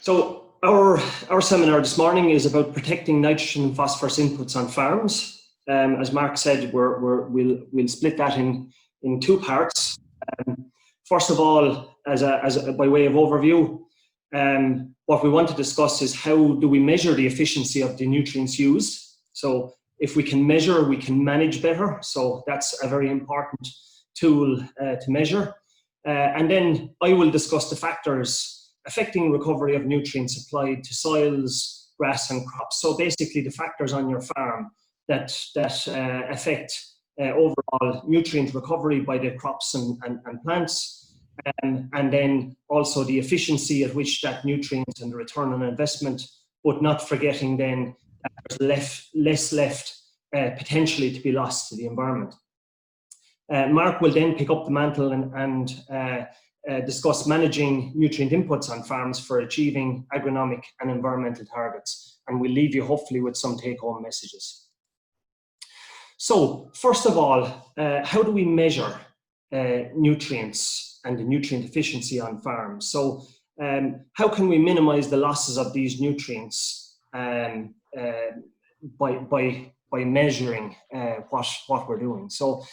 So our seminar this morning is about protecting nitrogen and phosphorus inputs on farms. As Mark said, we'll split that in two parts. First of all, by way of overview, what we want to discuss is how do we measure the efficiency of the nutrients used. So if we can measure, we can manage better. So that's a very important tool to measure. And then I will discuss the factors affecting recovery of nutrients applied to soils, grass and crops. So basically the factors on your farm that affect overall nutrient recovery by the crops and plants, and then also the efficiency at which that nutrient and the return on investment, but not forgetting then that there's less left potentially to be lost to the environment. Mark will then pick up the mantle and discuss managing nutrient inputs on farms for achieving agronomic and environmental targets. And we'll leave you hopefully with some take-home messages. So first of all, how do we measure nutrients and the nutrient efficiency on farms? So how can we minimize the losses of these nutrients by measuring what we're doing? So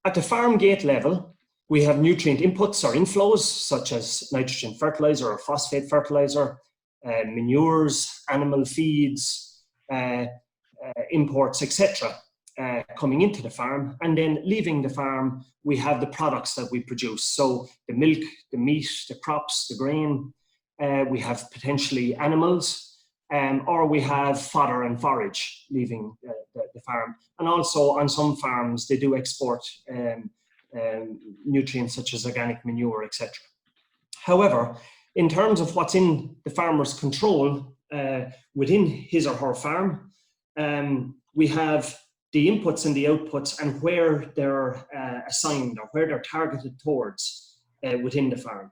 at the farm gate level, we have nutrient inputs or inflows, such as nitrogen fertilizer or phosphate fertilizer, manures, animal feeds, imports, etc., coming into the farm. And then leaving the farm, we have the products that we produce. So the milk, the meat, the crops, the grain. We have potentially animals, or we have fodder and forage leaving the farm. And also on some farms, they do export nutrients such as organic manure, etc. However, in terms of what's in the farmer's control within his or her farm, we have the inputs and the outputs and where they're assigned or where they're targeted towards within the farm.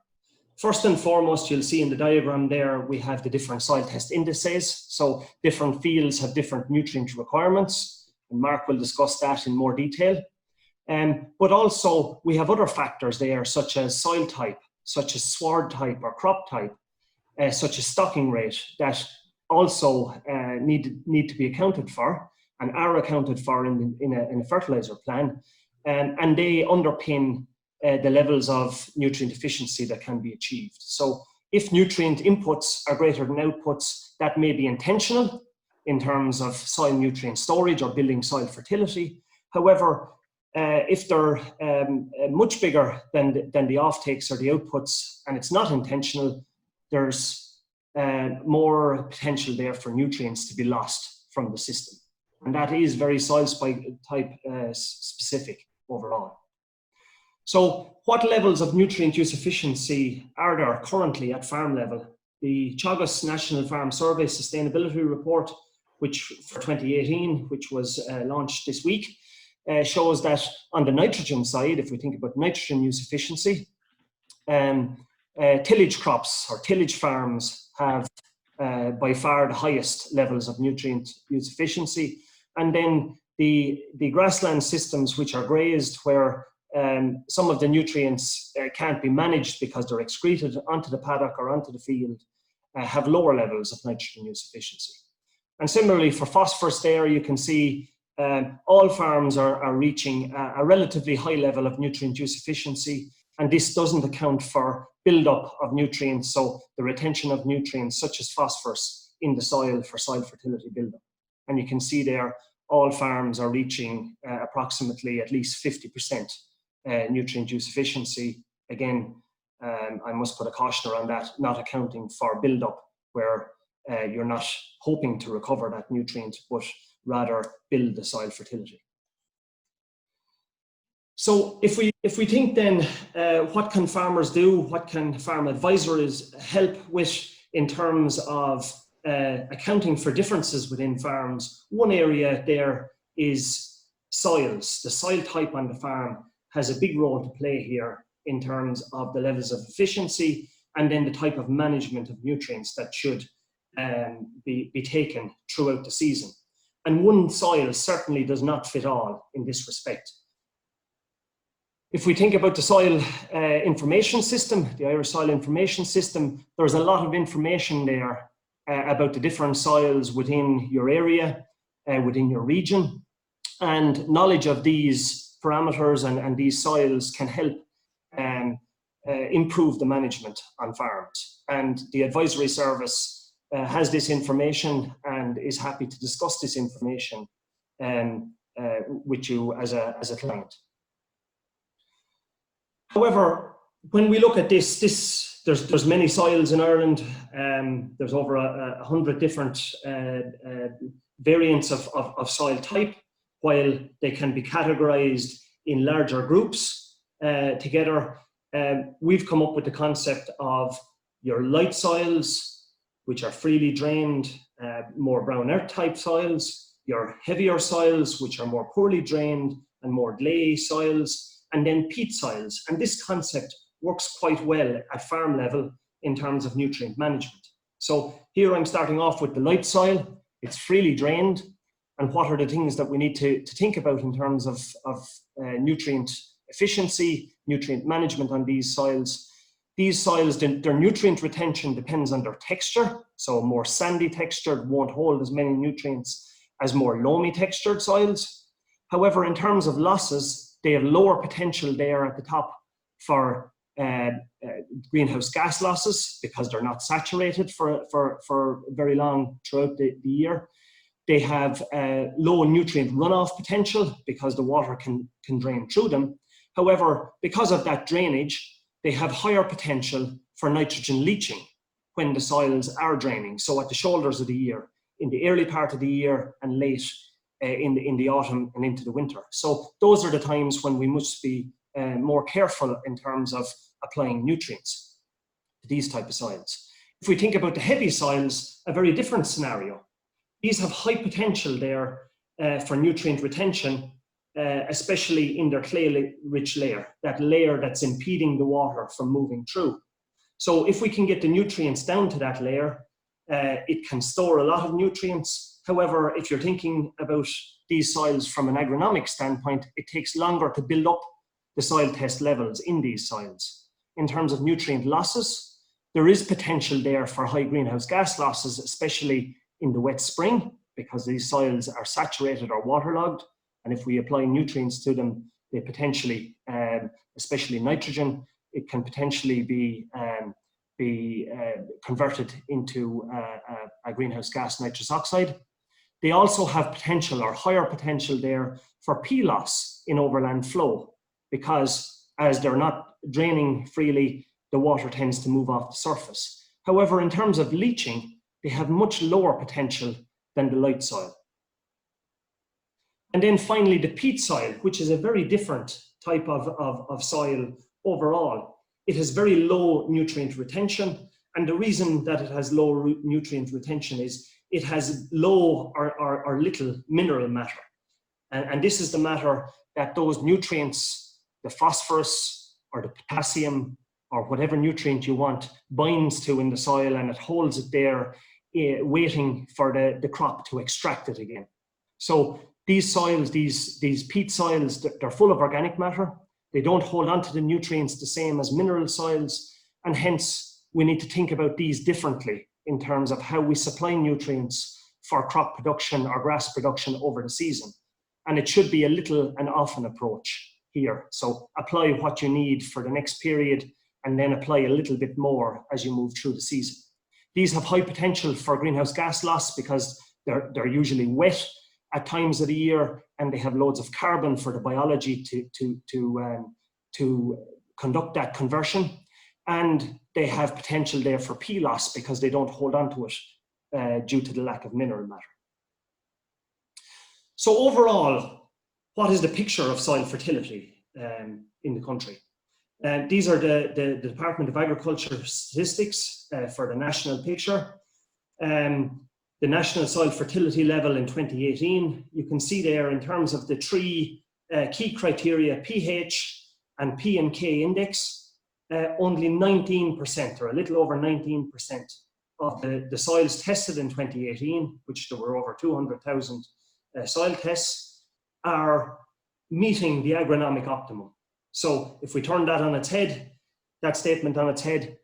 First and foremost, you'll see in the diagram there, we have the different soil test indices. So different fields have different nutrient requirements, and Mark will discuss that in more detail. But also we have other factors there, such as soil type, such as sward type or crop type, such as stocking rate, that also need to be accounted for and are accounted for in a fertilizer plan, and they underpin the levels of nutrient efficiency that can be achieved. So if nutrient inputs are greater than outputs, that may be intentional in terms of soil nutrient storage or building soil fertility. However, if they're much bigger than the offtakes or the outputs, and it's not intentional, there's more potential there for nutrients to be lost from the system. And that is very soil type specific overall. So what levels of nutrient use efficiency are there currently at farm level? The Teagasc National Farm Survey Sustainability Report, which for 2018, which was launched this week, shows that on the nitrogen side, if we think about nitrogen use efficiency, tillage crops or tillage farms have by far the highest levels of nutrient use efficiency. And then the grassland systems, which are grazed, where some of the nutrients can't be managed because they're excreted onto the paddock or onto the field, have lower levels of nitrogen use efficiency. And similarly for phosphorus there, you can see all farms are reaching a relatively high level of nutrient use efficiency, and this doesn't account for buildup of nutrients, so the retention of nutrients such as phosphorus in the soil for soil fertility buildup. And you can see there, all farms are reaching approximately at least 50% nutrient use efficiency. Again, I must put a caution around that, not accounting for buildup where you're not hoping to recover that nutrient, but rather build the soil fertility. So if we think then, what can farmers do? What can farm advisors help with in terms of accounting for differences within farms? One area there is soils. The soil type on the farm has a big role to play here in terms of the levels of efficiency and then the type of management of nutrients that should be taken throughout the season. And one soil certainly does not fit all in this respect. If we think about the soil information system, the Irish Soil Information System, there's a lot of information there about the different soils within your area, within your region, and knowledge of these parameters and these soils can help improve the management on farms. And the advisory service has this information and is happy to discuss this information with you as a client. However, when we look at this, there's many soils in Ireland. There's over 100 different variants of soil type, while they can be categorized in larger groups together. We've come up with the concept of your light soils, which are freely drained, more brown earth type soils, your heavier soils, which are more poorly drained and more clay soils, and then peat soils. And this concept works quite well at farm level in terms of nutrient management. So here I'm starting off with the light soil. It's freely drained. And what are the things that we need to think about in terms of nutrient efficiency, nutrient management on these soils? These soils, their nutrient retention depends on their texture. So more sandy textured won't hold as many nutrients as more loamy textured soils. However, in terms of losses, they have lower potential there at the top for greenhouse gas losses because they're not saturated for very long throughout the year. They have low nutrient runoff potential because the water can drain through them. However, because of that drainage, they have higher potential for nitrogen leaching when the soils are draining. So at the shoulders of the year, in the early part of the year and late in the autumn and into the winter. So those are the times when we must be more careful in terms of applying nutrients to these type of soils. If we think about the heavy soils, a very different scenario. These have high potential there for nutrient retention, especially in their clay-rich layer, that layer that's impeding the water from moving through. So if we can get the nutrients down to that layer, it can store a lot of nutrients. However, if you're thinking about these soils from an agronomic standpoint, it takes longer to build up the soil test levels in these soils. In terms of nutrient losses, there is potential there for high greenhouse gas losses, especially in the wet spring, because these soils are saturated or waterlogged. And if we apply nutrients to them, they potentially, especially nitrogen, it can potentially be converted into a greenhouse gas nitrous oxide. They also have potential or higher potential there for P loss in overland flow, because as they're not draining freely, the water tends to move off the surface. However, in terms of leaching, they have much lower potential than the light soil. And then finally, the peat soil, which is a very different type of soil overall. It has very low nutrient retention. And the reason that it has low nutrient retention is it has low or little mineral matter. And this is the matter that those nutrients, the phosphorus or the potassium or whatever nutrient you want, binds to in the soil, and it holds it there waiting for the crop to extract it again. So these soils, these peat soils, they're full of organic matter. They don't hold on to the nutrients the same as mineral soils, and hence we need to think about these differently in terms of how we supply nutrients for crop production or grass production over the season. And it should be a little and often approach here. So apply what you need for the next period and then apply a little bit more as you move through the season. These have high potential for greenhouse gas loss because they're usually wet at times of the year, and they have loads of carbon for the biology to conduct that conversion. And they have potential there for P loss because they don't hold on to it due to the lack of mineral matter. So overall, what is the picture of soil fertility in the country? These are the Department of Agriculture statistics for the national picture. The national soil fertility level in 2018, you can see there in terms of the three key criteria, pH and P and K index, only 19%, or a little over 19% of the soils tested in 2018, which there were over 200,000 soil tests, are meeting the agronomic optimum. So if we turn that on its head, that statement on its head,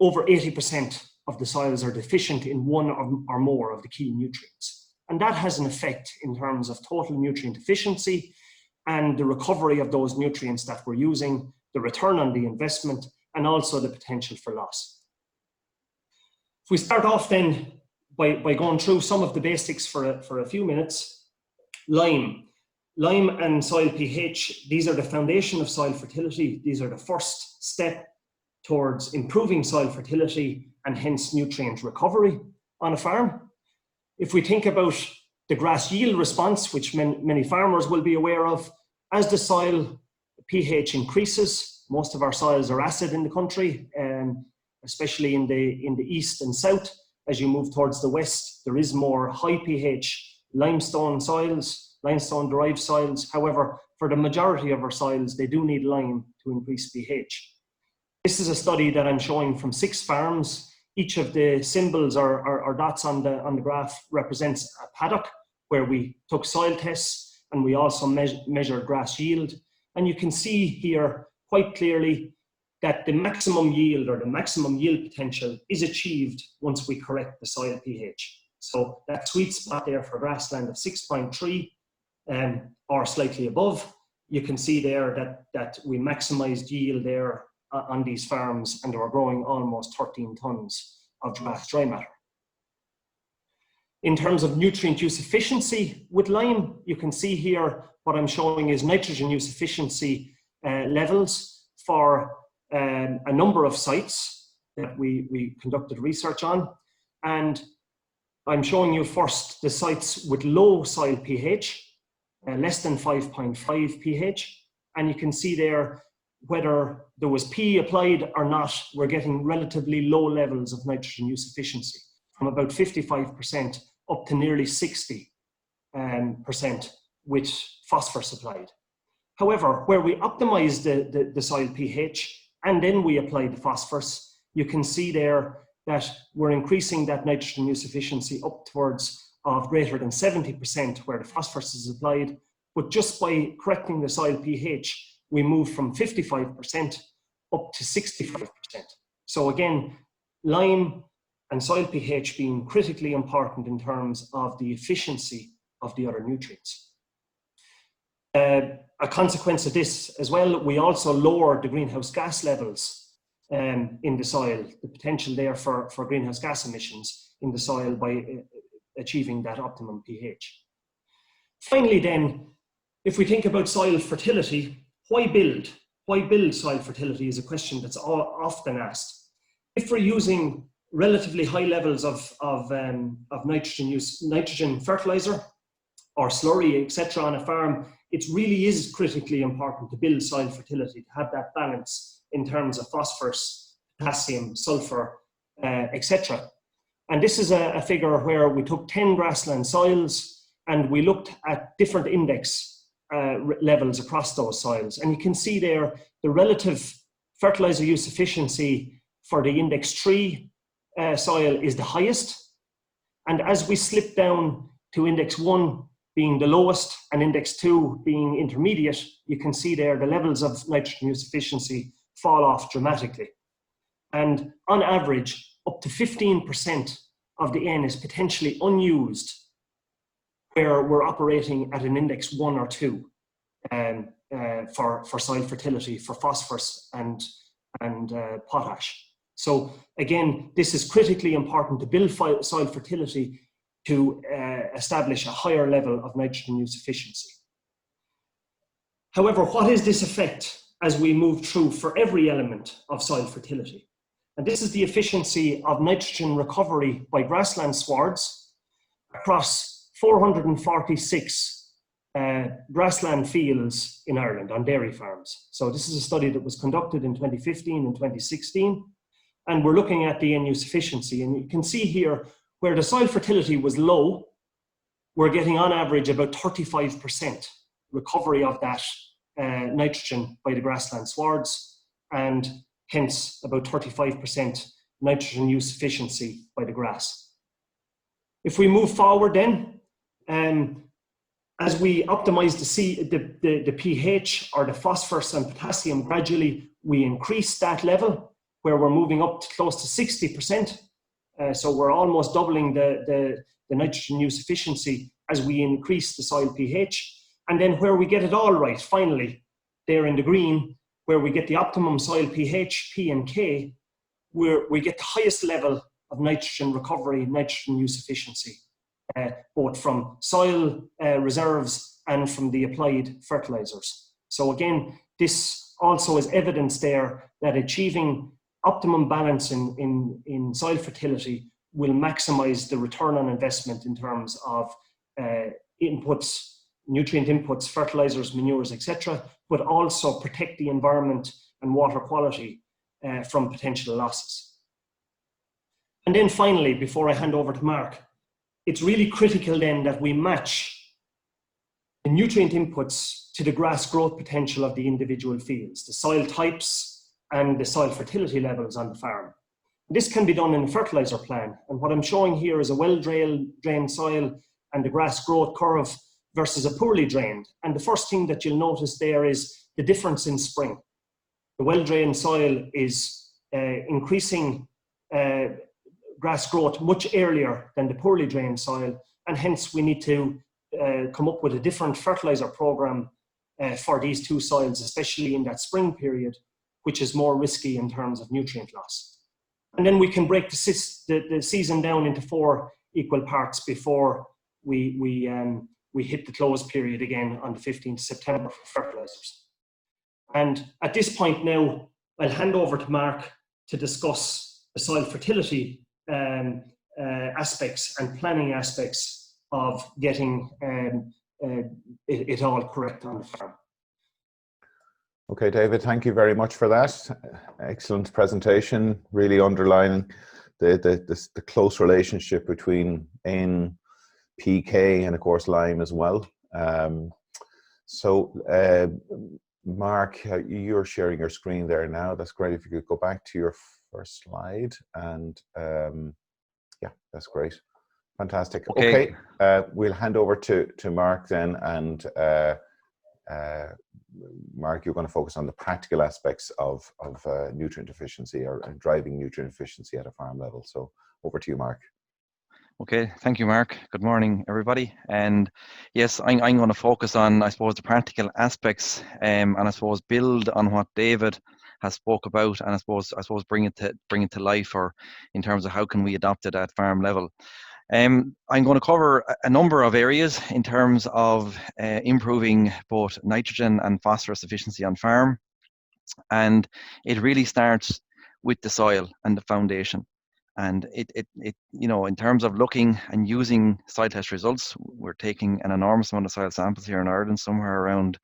over 80% of the soils are deficient in one or more of the key nutrients. And that has an effect in terms of total nutrient efficiency and the recovery of those nutrients that we're using, the return on the investment, and also the potential for loss. If we start off then by going through some of the basics for a few minutes, lime and soil pH, these are the foundation of soil fertility. These are the first step towards improving soil fertility and hence nutrient recovery on a farm. If we think about the grass yield response, which many farmers will be aware of, as the soil pH increases, most of our soils are acid in the country, especially in the east and south. As you move towards the west, there is more high pH limestone soils, limestone-derived soils. However, for the majority of our soils, they do need lime to increase pH. This is a study that I'm showing from 6 farms. Each of the symbols or dots on the graph represents a paddock where we took soil tests and we also measured grass yield. And you can see here quite clearly that the maximum yield or the maximum yield potential is achieved once we correct the soil pH. So that sweet spot there for grassland of 6.3 or slightly above, you can see there that we maximized yield there on these farms, and they were growing almost 13 tons of grass dry matter. In terms of nutrient use efficiency with lime, you can see here what I'm showing is nitrogen use efficiency levels for a number of sites that we conducted research on. And I'm showing you first the sites with low soil pH, less than 5.5 pH. And you can see there whether there was P applied or not, we're getting relatively low levels of nitrogen use efficiency, from about 55% up to nearly 60% with phosphorus applied. However, where we optimize the soil pH and then we apply the phosphorus, you can see there that we're increasing that nitrogen use efficiency upwards of greater than 70% where the phosphorus is applied. But just by correcting the soil pH, we move from 55% up to 65%. So again, lime and soil pH being critically important in terms of the efficiency of the other nutrients. A consequence of this as well, we also lower the greenhouse gas levels in the soil, the potential there for greenhouse gas emissions in the soil by achieving that optimum pH. Finally then, if we think about soil fertility, why build? Why build soil fertility is a question that's often asked. If we're using relatively high levels of nitrogen fertilizer or slurry, etc. on a farm, it really is critically important to build soil fertility, to have that balance in terms of phosphorus, potassium, sulfur, etc. And this is a figure where we took 10 grassland soils and we looked at different index levels across those soils. And you can see there the relative fertilizer use efficiency for the index 3 soil is the highest. And as we slip down to index 1 being the lowest and index 2 being intermediate, you can see there the levels of nitrogen use efficiency fall off dramatically. And on average, up to 15% of the N is potentially unused where we're operating at an index 1 or 2 for soil fertility, for phosphorus and potash. So again, this is critically important to build soil fertility to establish a higher level of nitrogen use efficiency. However, what is this effect as we move through for every element of soil fertility? And this is the efficiency of nitrogen recovery by grassland swards across 446 grassland fields in Ireland on dairy farms. So this is a study that was conducted in 2015 and 2016. And we're looking at the N use efficiency. And you can see here where the soil fertility was low, we're getting on average about 35% recovery of that nitrogen by the grassland swards, and hence about 35% nitrogen use efficiency by the grass. If we move forward then, As we optimize the pH or the phosphorus and potassium, gradually we increase that level where we're moving up to close to 60%. So we're almost doubling the nitrogen use efficiency as we increase the soil pH. And then where we get it all right, finally, there in the green, where we get the optimum soil pH, P and K, where we get the highest level of nitrogen recovery, nitrogen use efficiency, both from soil reserves and from the applied fertilizers. So again, this also is evidence there that achieving optimum balance in soil fertility will maximize the return on investment in terms of inputs, nutrient inputs, fertilizers, manures, etc., but also protect the environment and water quality from potential losses. And then finally, before I hand over to Mark, it's really critical then that we match the nutrient inputs to the grass growth potential of the individual fields, the soil types and the soil fertility levels on the farm. This can be done in a fertilizer plan. And what I'm showing here is a well-drained soil and the grass growth curve versus a poorly drained. And the first thing that you'll notice there is the difference in spring. The well-drained soil is increasing grass growth much earlier than the poorly drained soil, and hence we need to come up with a different fertilizer program for these two soils, especially in that spring period, which is more risky in terms of nutrient loss. And then we can break the season down into 4 equal parts before we hit the close period again on the 15th of September for fertilizers. And at this point now, I'll hand over to Mark to discuss the soil fertility aspects and planning aspects of getting it all correct on the farm. Okay, David, thank you very much for that. Excellent presentation, really underlining the close relationship between N, P, K, and of course lime as well. Mark, you're sharing your screen there now. That's great. If you could go back to your first slide, and yeah, that's great. Fantastic. Okay, we'll hand over to Mark then, and Mark, you're going to focus on the practical aspects of nutrient efficiency or driving nutrient efficiency at a farm level. So over to you, Mark. Okay, thank you, Mark. Good morning, everybody. And yes, I'm going to focus on, I suppose, the practical aspects, and I suppose build on what David has spoke about, and I suppose bring it to life, or in terms of how can we adopt it at farm level. I'm going to cover a number of areas in terms of improving both nitrogen and phosphorus efficiency on farm, and it really starts with the soil and the foundation. And it you know, in terms of looking and using soil test results, we're taking an enormous amount of soil samples here in Ireland, somewhere around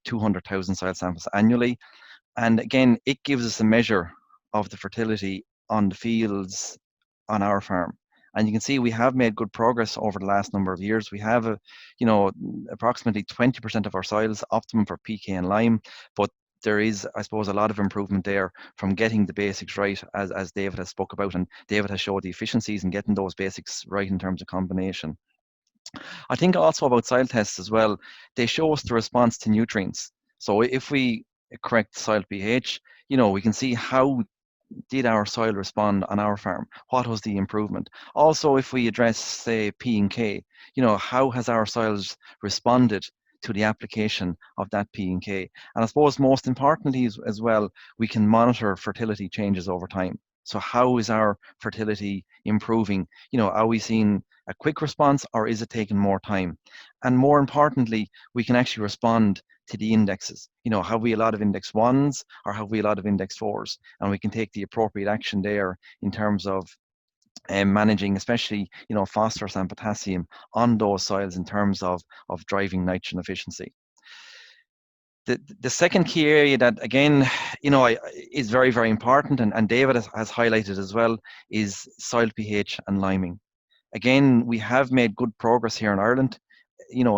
200,000 soil samples annually. And again, it gives us a measure of the fertility on the fields on our farm. And you can see we have made good progress over the last number of years. We have approximately 20% of our soils optimum for PK and lime, but there is, I suppose, a lot of improvement there from getting the basics right, as David has spoke about, and David has showed the efficiencies in getting those basics right in terms of combination. I think also about soil tests as well, they show us the response to nutrients. So if we correct soil pH, we can see how did our soil respond on our farm? What was the improvement? Also, if we address, say, P and K, how has our soils responded to the application of that P and K? And I suppose most importantly as well, we can monitor fertility changes over time. So how is our fertility improving? Are we seeing a quick response, or is it taking more time? And more importantly, we can actually respond to the indexes. Have we a lot of index 1s or have we a lot of index 4s? And we can take the appropriate action there in terms of managing, especially phosphorus and potassium on those soils in terms of driving nitrogen efficiency. The second key area that, again, is very, very important, and David has highlighted as well, is soil pH and liming. Again, we have made good progress here in Ireland,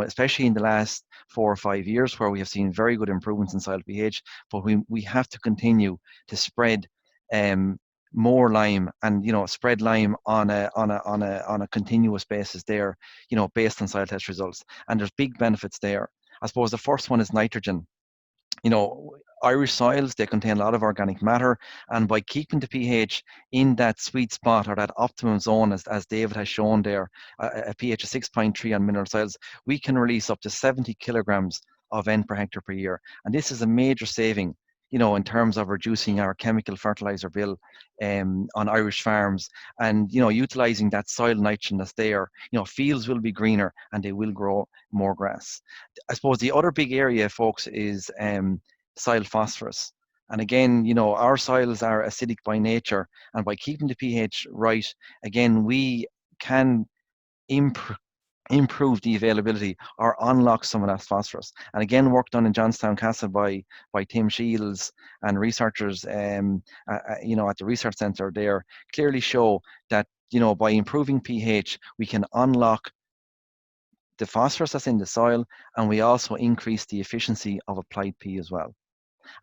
especially in the last 4 or 5 years, where we have seen very good improvements in soil pH, but we have to continue to spread more lime and, you know, spread lime on a continuous basis there, you know, based on soil test results. And there's big benefits there. I suppose the first one is nitrogen. You know, Irish soils, they contain a lot of organic matter, and by keeping the pH in that sweet spot or that optimum zone, as David has shown there, a pH of 6.3 on mineral soils, we can release up to 70 kilograms of N per hectare per year. And this is a major saving, you know, in terms of reducing our chemical fertilizer bill on Irish farms, and, you know, utilizing that soil nitrogen that's there. You know, fields will be greener and they will grow more grass. I suppose the other big area, folks, is soil phosphorus. And again, you know, our soils are acidic by nature, and by keeping the pH right, again, we can improve the availability or unlock some of that phosphorus. And again, work done in Johnstown Castle by Tim Shields and researchers, you know, at the research centre there, clearly show that, you know, by improving pH, we can unlock the phosphorus that's in the soil, and we also increase the efficiency of applied P as well.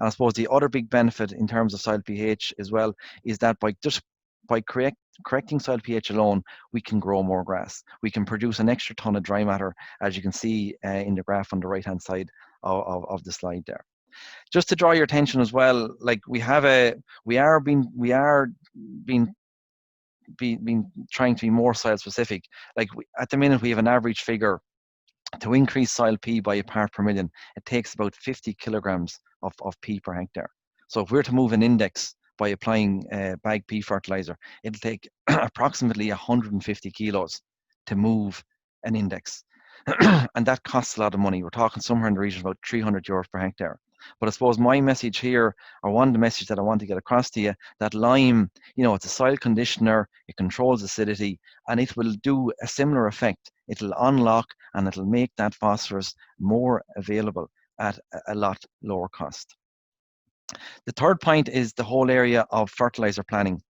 And I suppose the other big benefit in terms of soil pH as well is that by correcting soil pH alone, we can grow more grass. We can produce an extra ton of dry matter, as you can see in the graph on the right-hand side of the slide there. Just to draw your attention as well, like we are trying to be more soil specific. Like at the minute, we have an average figure to increase soil P by a part per million. It takes about 50 kilograms of P per hectare. So if we're to move an index by applying bag P fertilizer, it'll take approximately 150 kilos to move an index. And that costs a lot of money. We're talking somewhere in the region of about 300 euros per hectare. But I suppose my message here, or one of the messages that I want to get across to you, that lime, you know, it's a soil conditioner, it controls acidity, and it will do a similar effect. It'll unlock and it'll make that phosphorus more available at a lot lower cost. The third point is the whole area of fertilizer planning.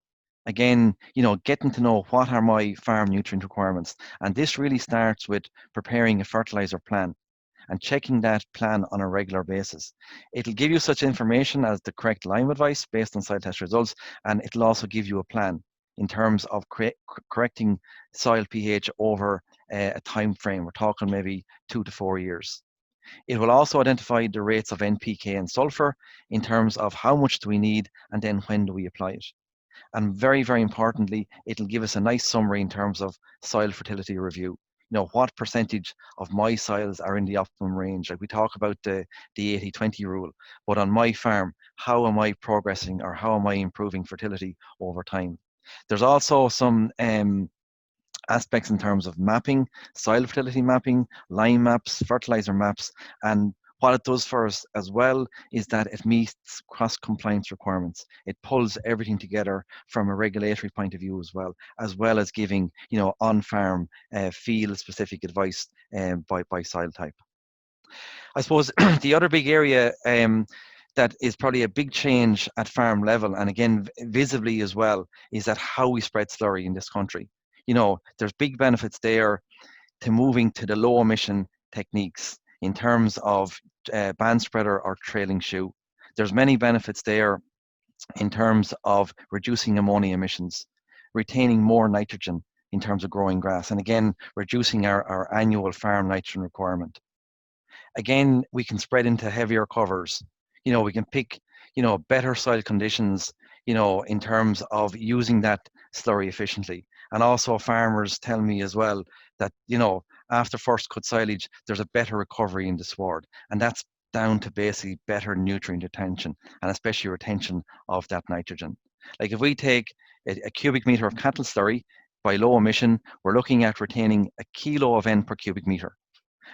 Again, you know, getting to know what are my farm nutrient requirements. And this really starts with preparing a fertilizer plan and checking that plan on a regular basis. It'll give you such information as the correct lime advice based on soil test results, and it'll also give you a plan in terms of correcting soil pH over a time frame. We're talking maybe 2 to 4 years. It will also identify the rates of NPK and sulfur in terms of how much do we need and then when do we apply it. And very, very importantly, it'll give us a nice summary in terms of soil fertility review. You know, what percentage of my soils are in the optimum range? Like we talk about the 80-20 rule, but on my farm, how am I progressing, or how am I improving fertility over time? There's also some aspects in terms of mapping, soil fertility mapping, lime maps, fertilizer maps, and what it does for us as well is that it meets cross-compliance requirements. It pulls everything together from a regulatory point of view as well as giving, you know, on-farm field-specific advice by soil type. I suppose the other big area that is probably a big change at farm level, and again visibly as well, is that how we spread slurry in this country. You know, there's big benefits there to moving to the low emission techniques in terms of band spreader or trailing shoe. There's many benefits there in terms of reducing ammonia emissions, retaining more nitrogen in terms of growing grass, and again, reducing our annual farm nitrogen requirement. Again, we can spread into heavier covers. You know, we can pick, you know, better soil conditions, you know, in terms of using that slurry efficiently. And also farmers tell me as well that, you know, after first cut silage, there's a better recovery in the sward. And that's down to basically better nutrient retention, and especially retention of that nitrogen. Like if we take a cubic meter of cattle slurry by low emission, we're looking at retaining a kilo of N per cubic meter.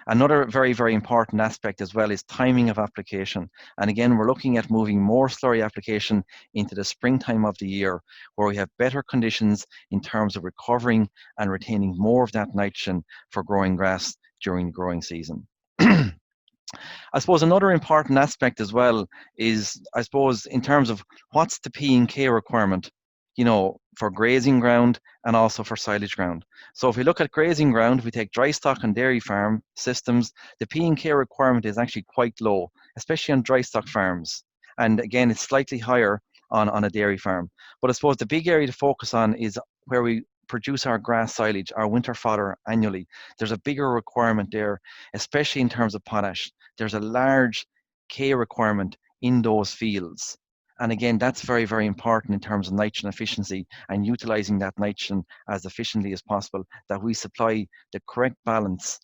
Another very, very important aspect as well is timing of application. And again, we're looking at moving more slurry application into the springtime of the year, where we have better conditions in terms of recovering and retaining more of that nitrogen for growing grass during the growing season. I suppose another important aspect as well is, I suppose, in terms of what's the P and K requirement, you know, for grazing ground and also for silage ground. So if we look at grazing ground, if we take dry stock and dairy farm systems, the P and K requirement is actually quite low, especially on dry stock farms. And again, it's slightly higher on a dairy farm. But I suppose the big area to focus on is where we produce our grass silage, our winter fodder annually. There's a bigger requirement there, especially in terms of potash. There's a large K requirement in those fields. And again, that's very, very important in terms of nitrogen efficiency and utilizing that nitrogen as efficiently as possible, that we supply the correct balance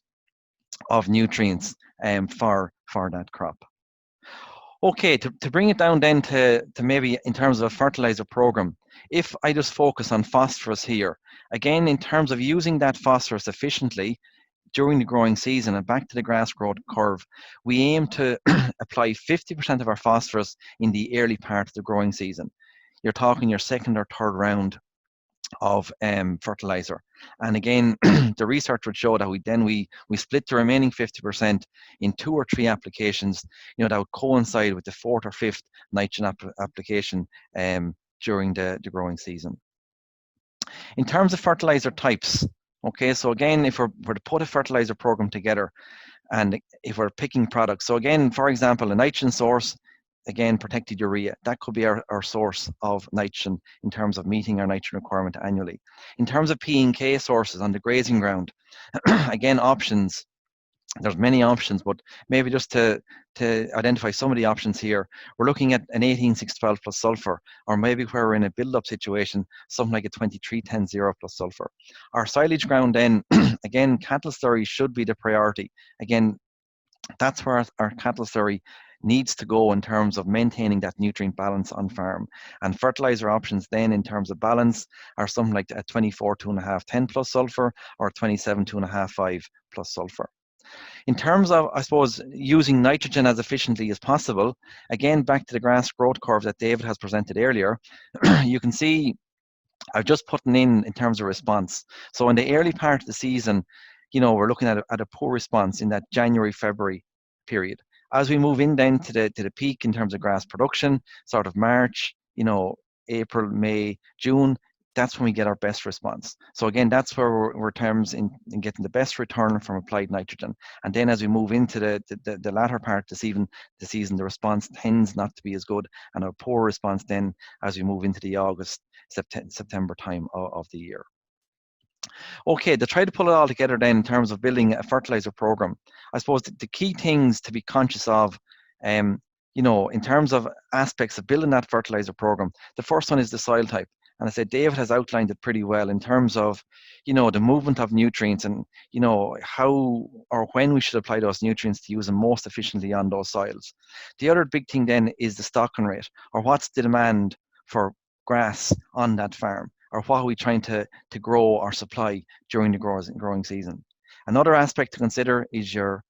of nutrients for that crop. Okay, to bring it down then to maybe in terms of a fertilizer program, if I just focus on phosphorus here, again, in terms of using that phosphorus efficiently during the growing season and back to the grass growth curve, we aim to apply 50% of our phosphorus in the early part of the growing season. You're talking your second or third round of fertilizer. And again, the research would show that we split the remaining 50% in 2 or 3 applications, that would coincide with the 4th or 5th nitrogen application during the growing season. In terms of fertilizer types, okay, so again, if we're to put a fertilizer program together and if we're picking products, so again, for example, a nitrogen source, again, protected urea, that could be our source of nitrogen in terms of meeting our nitrogen requirement annually. In terms of P and K sources on the grazing ground, again, options, there's many options, but maybe just to identify some of the options here, we're looking at an 18612 plus sulfur, or maybe where we're in a build-up situation, something like a 2310 plus sulfur. Our silage ground then, again, cattle slurry should be the priority. Again, that's where our cattle slurry needs to go in terms of maintaining that nutrient balance on farm. And fertilizer options then in terms of balance are something like a 24.5 10 plus sulfur or 27.5 5 plus sulfur. In terms of, I suppose, using nitrogen as efficiently as possible, again, back to the grass growth curve that David has presented earlier, you can see I've just put in terms of response. So in the early part of the season, we're looking at a poor response in that January, February period. As we move in then to the peak in terms of grass production, sort of March, April, May, June, that's when we get our best response. So again, that's where we're terms in getting the best return from applied nitrogen. And then as we move into the latter part of the season, the response tends not to be as good, and a poor response then as we move into the August, September time of the year. Okay, to try to pull it all together then in terms of building a fertilizer program, I suppose the key things to be conscious of, in terms of aspects of building that fertilizer program, the first one is the soil type. And I said David has outlined it pretty well in terms of, the movement of nutrients and, how or when we should apply those nutrients to use them most efficiently on those soils. The other big thing then is the stocking rate, or what's the demand for grass on that farm, or what are we trying to grow or supply during the growing season. Another aspect to consider is your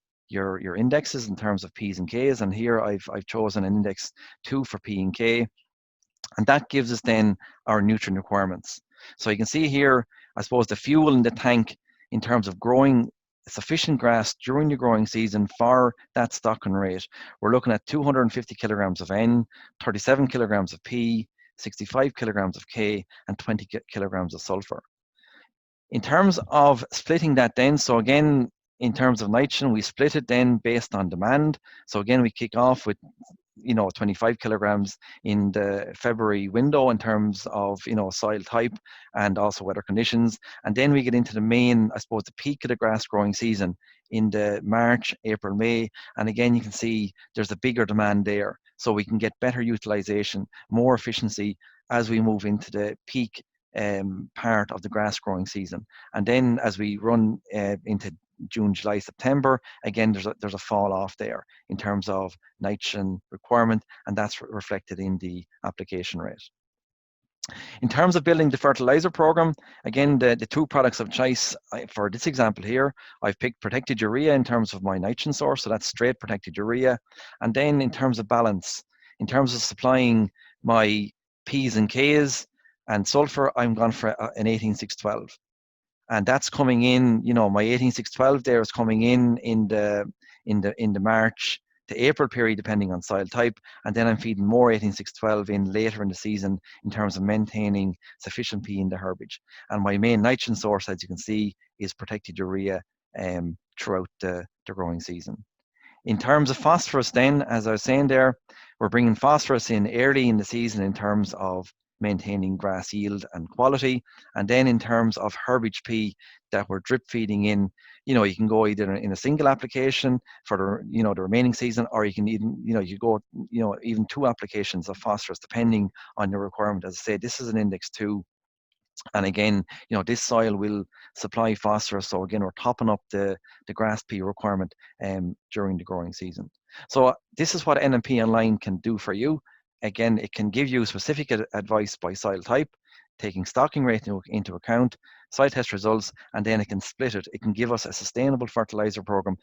indexes in terms of P's and K's, and here I've chosen an index 2 for P and K. And that gives us then our nutrient requirements. So you can see here, I suppose, the fuel in the tank in terms of growing sufficient grass during the growing season for that stocking rate. We're looking at 250 kilograms of N, 37 kilograms of P, 65 kilograms of K, and 20 kilograms of sulfur. In terms of splitting that then, so again, in terms of nitrogen, we split it then based on demand. So again, we kick off with 25 kilograms in the February window in terms of, soil type and also weather conditions. And then we get into the main, I suppose, the peak of the grass growing season in the March, April, May. And again, you can see there's a bigger demand there. So we can get better utilization, more efficiency as we move into the peak part of the grass growing season. And then as we run into June, July, September, again, there's a fall off there in terms of nitrogen requirement, and that's reflected in the application rate. In terms of building the fertilizer program, again, the 2 products of choice for this example here, I've picked protected urea in terms of my nitrogen source, so that's straight protected urea. And then in terms of balance, in terms of supplying my P's and K's and sulfur, I'm gone for an 18612. And that's coming in, my 18612 there is coming in the March to April period, depending on soil type. And then I'm feeding more 18612 in later in the season in terms of maintaining sufficient P in the herbage. And my main nitrogen source, as you can see, is protected urea throughout the growing season. In terms of phosphorus then, as I was saying there, we're bringing phosphorus in early in the season in terms of maintaining grass yield and quality. And then in terms of herbage P that we're drip feeding in, you can go either in a single application for the remaining season, or you can even, you go, even 2 applications of phosphorus depending on your requirement. As I say, this is an index 2. And again, this soil will supply phosphorus. So again, we're topping up the grass P requirement during the growing season. So this is what NMP Online can do for you. Again, it can give you specific advice by soil type, taking stocking rate into account, soil test results, and then it can split it. It can give us a sustainable fertilizer program,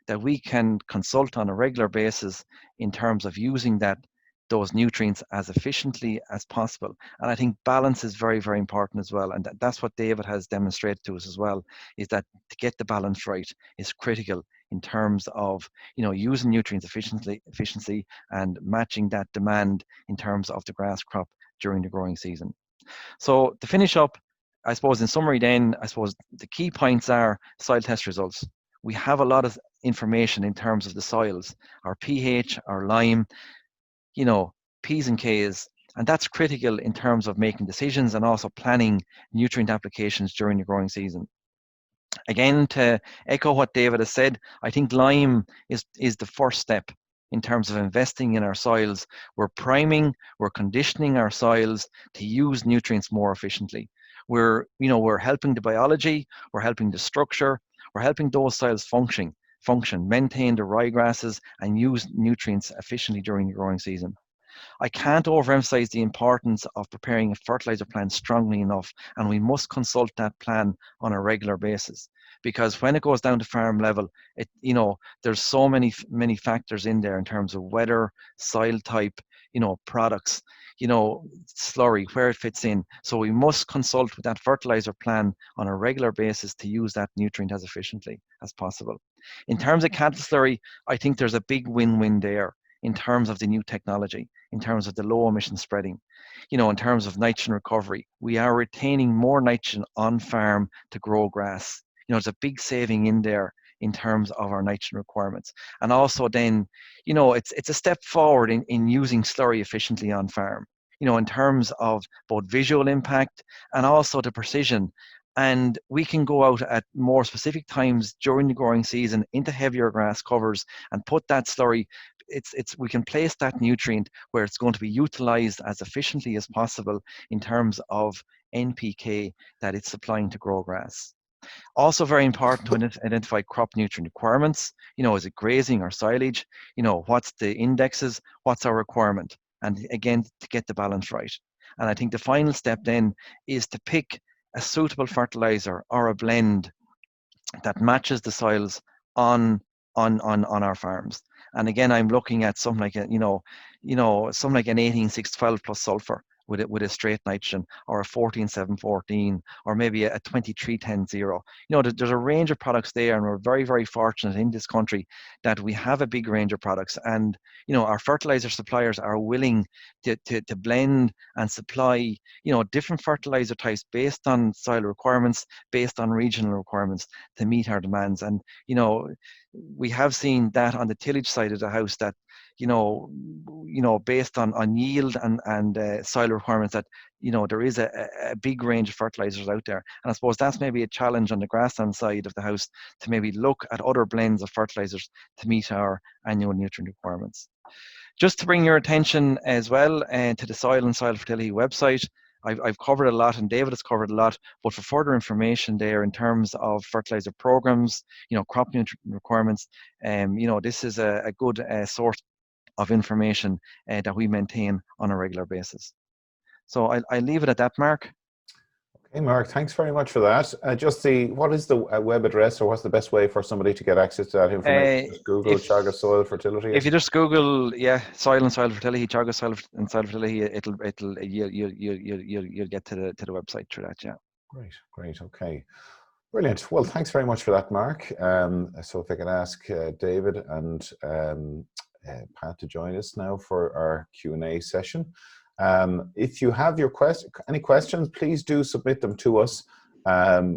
that we can consult on a regular basis in terms of using those nutrients as efficiently as possible. And I think balance is very, very important as well. And that's what David has demonstrated to us as well, is that to get the balance right is critical in terms of, using nutrients efficiency and matching that demand in terms of the grass crop during the growing season. So to finish up, I suppose in summary then, the key points are soil test results. We have a lot of information in terms of the soils, our pH, our lime, P's and K's, and that's critical in terms of making decisions and also planning nutrient applications during the growing season. Again, to echo what David has said, I think lime is the first step in terms of investing in our soils. We're priming, we're conditioning our soils to use nutrients more efficiently. We're helping the biology, we're helping the structure, we're helping those soils function, maintain the ryegrasses, and use nutrients efficiently during the growing season. I can't overemphasize the importance of preparing a fertilizer plan strongly enough, and we must consult that plan on a regular basis, because when it goes down to farm level, there's so many factors in there in terms of weather, soil type, products, slurry, where it fits in. So we must consult with that fertilizer plan on a regular basis to use that nutrient as efficiently as possible. In terms of cattle slurry, I think there's a big win-win there in terms of the new technology, in terms of the low emission spreading, in terms of nitrogen recovery. We are retaining more nitrogen on farm to grow grass. There's a big saving in there in terms of our nitrogen requirements. And also then, it's a step forward in using slurry efficiently on farm, in terms of both visual impact and also the precision. And we can go out at more specific times during the growing season into heavier grass covers and put that slurry. We can place that nutrient where it's going to be utilized as efficiently as possible in terms of NPK that it's supplying to grow grass. Also very important to identify crop nutrient requirements. Is it grazing or silage? What's the indexes? What's our requirement? And again, to get the balance right. And I think the final step then is to pick a suitable fertilizer or a blend that matches the soils on our farms. And again, I'm looking at something like something like an 18-6-12 plus sulfur with a straight nitrogen, or a 14-7-14, or maybe a 23-10-0. There's a range of products there, and we're very, very fortunate in this country that we have a big range of products. And our fertilizer suppliers are willing to blend and supply different fertilizer types based on soil requirements, based on regional requirements to meet our demands. And we have seen that on the tillage side of the house, that based on yield and soil requirements, that there is a big range of fertilizers out there. And I suppose that's maybe a challenge on the grassland side of the house, to maybe look at other blends of fertilizers to meet our annual nutrient requirements. Just to bring your attention as well to the Soil and Soil Fertility website, I've covered a lot, and David has covered a lot, but for further information there in terms of fertilizer programs, crop nutrient requirements, this is a good source of information that we maintain on a regular basis. So I'll leave it at that, Mark. Okay, Mark, thanks very much for that. What is the web address, or what's the best way for somebody to get access to that information? Just Google Teagasc Soil Fertility. If you just Google, Soil and Soil Fertility, Teagasc Soil and Soil Fertility, you'll get to the website through that. Yeah. Great. Okay. Brilliant. Well, thanks very much for that, Mark. So if I can ask David and Pat to join us now for our Q&A session. If you have any questions, please do submit them to us.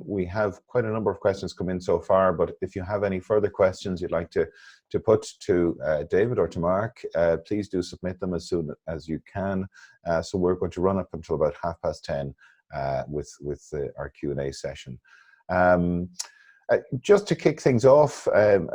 We have quite a number of questions come in so far, but if you have any further questions you'd like to put to David or to Mark, please do submit them as soon as you can. So we're going to run up until about 10:30 with our Q&A session. Just to kick things off,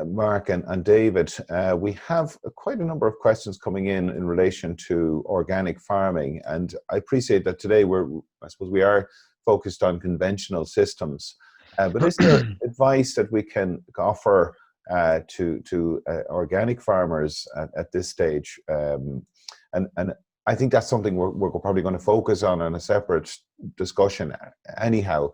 Mark and David, we have quite a number of questions coming in relation to organic farming, and I appreciate that today we are focused on conventional systems. But is there advice that we can offer to organic farmers at this stage? And I think that's something we're probably going to focus on in a separate discussion anyhow.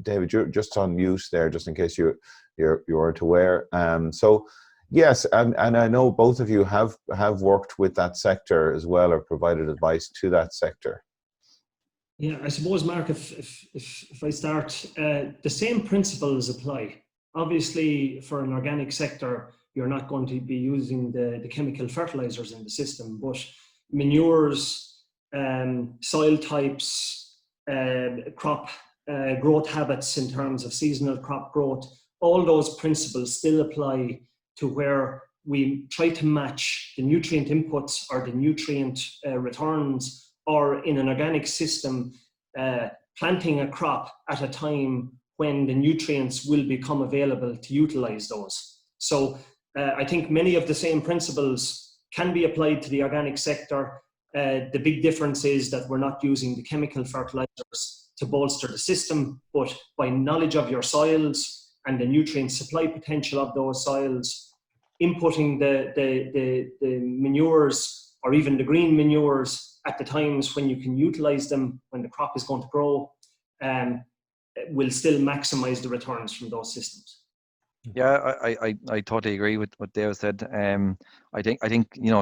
David, you're just on mute there, just in case you weren't aware. So yes, and I know both of you have worked with that sector as well, or provided advice to that sector. Yeah, I suppose, Mark, if I start, the same principles apply. Obviously, for an organic sector, you're not going to be using the chemical fertilizers in the system, but manures, soil types, crop growth habits in terms of seasonal crop growth, all those principles still apply to where we try to match the nutrient inputs or the nutrient returns, or in an organic system, planting a crop at a time when the nutrients will become available to utilize those. So I think many of the same principles can be applied to the organic sector. The big difference is that we're not using the chemical fertilizers to bolster the system, but by knowledge of your soils and the nutrient supply potential of those soils, inputting the manures or even the green manures at the times when you can utilize them, when the crop is going to grow, will still maximize the returns from those systems. Yeah, I totally agree with what Dave said. I think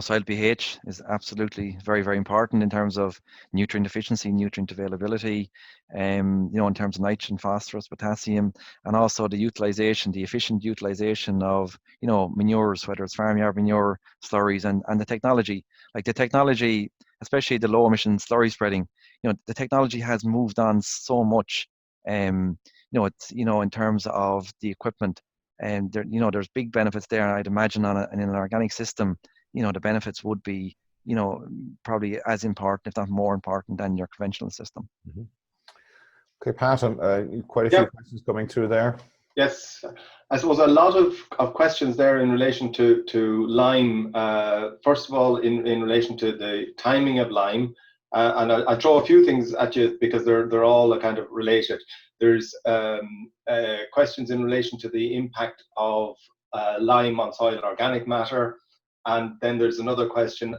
soil pH is absolutely very, very important in terms of nutrient efficiency, nutrient availability, in terms of nitrogen, phosphorus, potassium, and also the efficient utilization of manures, whether it's farmyard manure, slurries, and the technology. Like the technology, especially the low emission slurry spreading, the technology has moved on so much. It's in terms of the equipment. And there's big benefits there. And I'd imagine in an organic system, the benefits would be, probably as important, if not more important, than your conventional system. Mm-hmm. Okay, Pat, quite a few questions coming through there. Yes, I suppose a lot of questions there in relation to lime. First of all, in relation to the timing of lime, and I'll throw a few things at you because they're all kind of related. There's questions in relation to the impact of lime on soil and organic matter, and then there's another question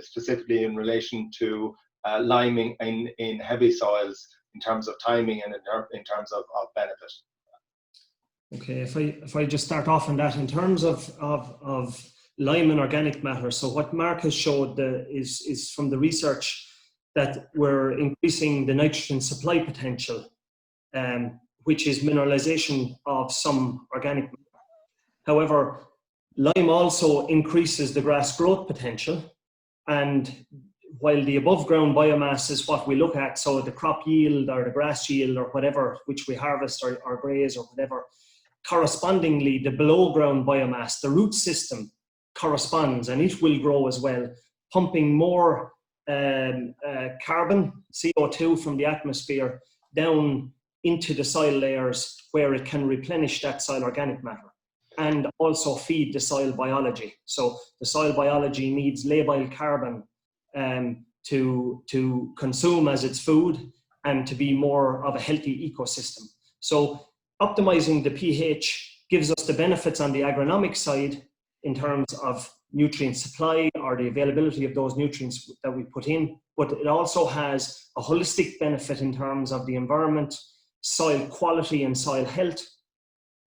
specifically in relation to liming in heavy soils in terms of timing and in terms of benefit. Okay, if I just start off on that, in terms of lime and organic matter, so what Mark has showed is from the research that we're increasing the nitrogen supply potential, which is mineralization of some organic matter. However, lime also increases the grass growth potential, and while the above ground biomass is what we look at, so the crop yield or the grass yield or whatever, which we harvest or graze or whatever, correspondingly the below ground biomass, the root system, corresponds, and it will grow as well, pumping more carbon, CO2 from the atmosphere down into the soil layers where it can replenish that soil organic matter and also feed the soil biology. So the soil biology needs labile carbon to consume as its food and to be more of a healthy ecosystem. So optimizing the pH gives us the benefits on the agronomic side in terms of nutrient supply or the availability of those nutrients that we put in, but it also has a holistic benefit in terms of the environment, soil quality and soil health,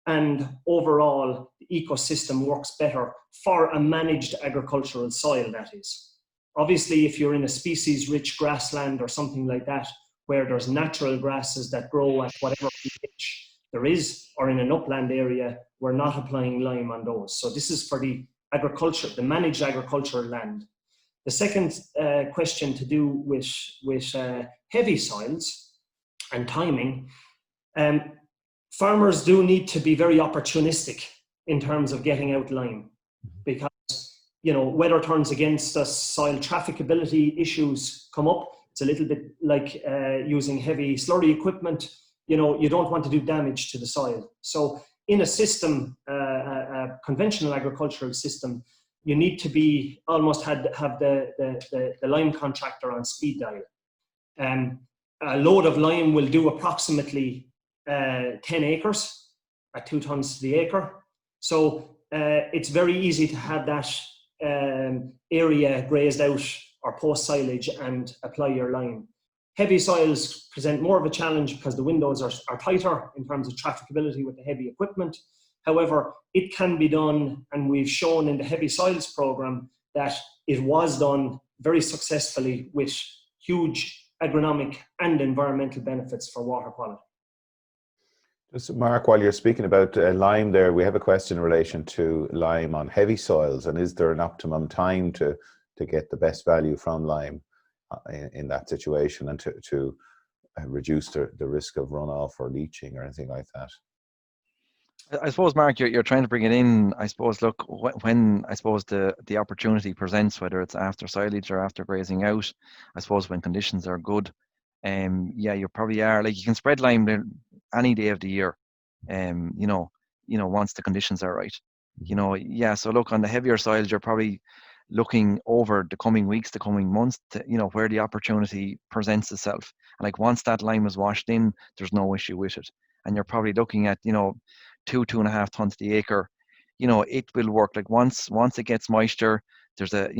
and overall the ecosystem works better for a managed agricultural soil, that is. Obviously, if you're in a species-rich grassland or something like that, where there's natural grasses that grow at whatever pH there is, or in an upland area, we're not applying lime on those. So this is for the agriculture, the managed agricultural land. The second question to do with heavy soils and timing, Farmers do need to be very opportunistic in terms of getting out lime, because weather turns against us, soil trafficability issues come up. It's a little bit like using heavy slurry equipment. You don't want to do damage to the soil. So in a system, a conventional agricultural system, you need to be almost have the lime contractor on speed dial. A load of lime will do approximately 10 acres at 2 tons to the acre. So it's very easy to have that area grazed out or post silage and apply your lime. Heavy soils present more of a challenge because the windows are tighter in terms of trafficability with the heavy equipment. However, it can be done, and we've shown in the heavy soils program that it was done very successfully with huge agronomic and environmental benefits for water quality. Just Mark, while you're speaking about lime there, we have a question in relation to lime on heavy soils, and is there an optimum time to get the best value from lime in that situation, and to reduce the risk of runoff or leaching or anything like that? I suppose, Mark, you're trying to bring it in. I suppose, look, when I suppose the opportunity presents, whether it's after silage or after grazing out, I suppose when conditions are good, yeah, you probably are, like, you can spread lime any day of the year, once the conditions are right. Yeah. So look, on the heavier soils, you're probably looking over the coming weeks, the coming months, to, where the opportunity presents itself. And like, once that lime is washed in, there's no issue with it. And you're probably looking at, 2.5 tons to the acre. It will work. Like, once it gets moisture, there's a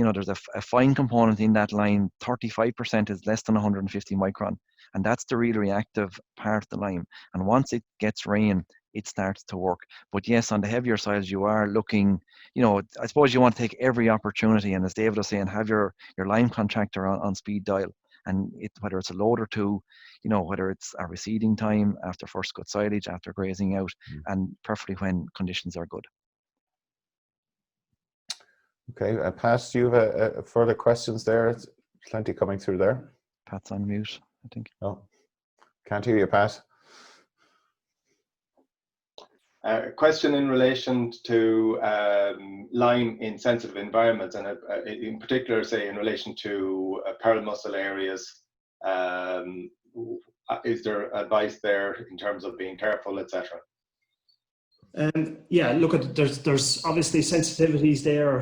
fine component in that lime. 35% is less than 150 micron. And that's the really reactive part of the lime. And once it gets rain, it starts to work. But yes, on the heavier soils, you are looking, I suppose you want to take every opportunity, and as David was saying, have your lime contractor on speed dial. And whether it's a load or two, whether it's a reseeding time after first cut silage, after grazing out, and preferably when conditions are good. Okay, Pat, do you have further questions there? It's plenty coming through there. Pat's on mute, I think. Oh, can't hear you, Pat. Question in relation to lime in sensitive environments, and in particular, say, in relation to pearl mussel areas. Is there advice there in terms of being careful, etc.? Yeah, look, there's obviously sensitivities there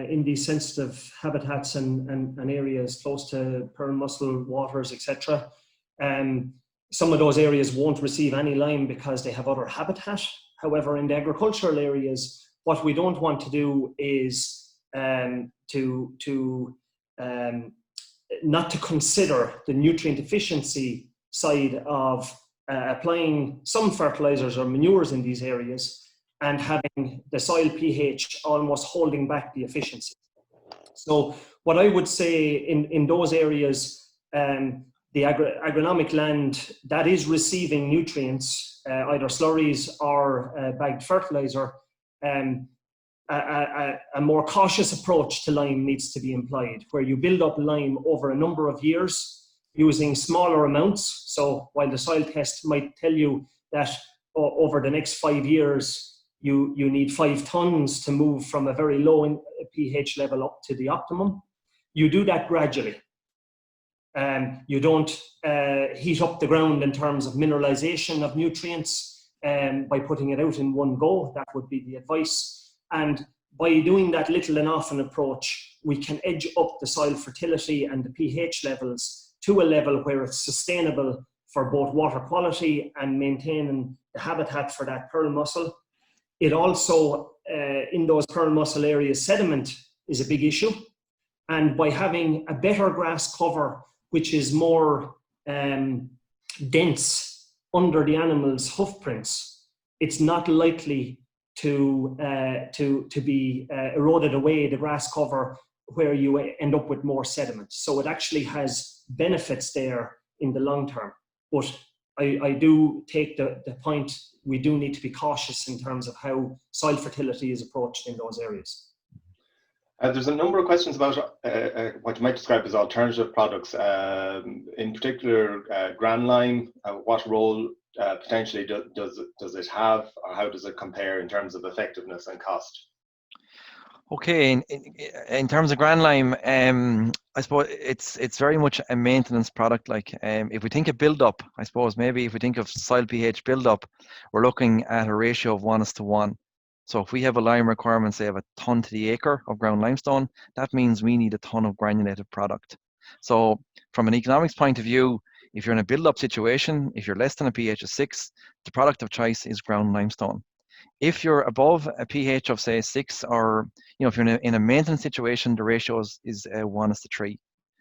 in these sensitive habitats and areas close to pearl mussel waters, etc. Some of those areas won't receive any lime because they have other habitat. However, in the agricultural areas, what we don't want to do is not to consider the nutrient efficiency side of applying some fertilizers or manures in these areas and having the soil pH almost holding back the efficiency. So what I would say in those areas, the agronomic land that is receiving nutrients, either slurries or bagged fertilizer, a more cautious approach to lime needs to be employed, where you build up lime over a number of years using smaller amounts. So while the soil test might tell you that over the next 5 years, you need 5 tons to move from a very low pH level up to the optimum, you do that gradually. You don't heat up the ground in terms of mineralization of nutrients by putting it out in one go. That would be the advice. And by doing that little and often approach, we can edge up the soil fertility and the pH levels to a level where it's sustainable for both water quality and maintaining the habitat for that pearl mussel. It also, in those pearl mussel areas, sediment is a big issue. And by having a better grass cover, which is more dense under the animal's hoof prints, it's not likely to be eroded away, the grass cover, where you end up with more sediment. So it actually has benefits there in the long term. But I do take the point, we do need to be cautious in terms of how soil fertility is approached in those areas. There's a number of questions about what you might describe as alternative products, in particular Grand Lime. What role potentially does it have, or how does it compare in terms of effectiveness and cost? Okay, in terms of Grand Lime, I suppose it's very much a maintenance product. Like if we think of build-up, I suppose maybe if we think of soil pH build-up, we're looking at a ratio of 1:1. So if we have a lime requirement, say of a ton to the acre of ground limestone, that means we need a ton of granulated product. So from an economics point of view, if you're in a build-up situation, if you're less than a pH of 6, the product of choice is ground limestone. If you're above a pH of say 6, or if you're in a maintenance situation, the ratio is 1:3.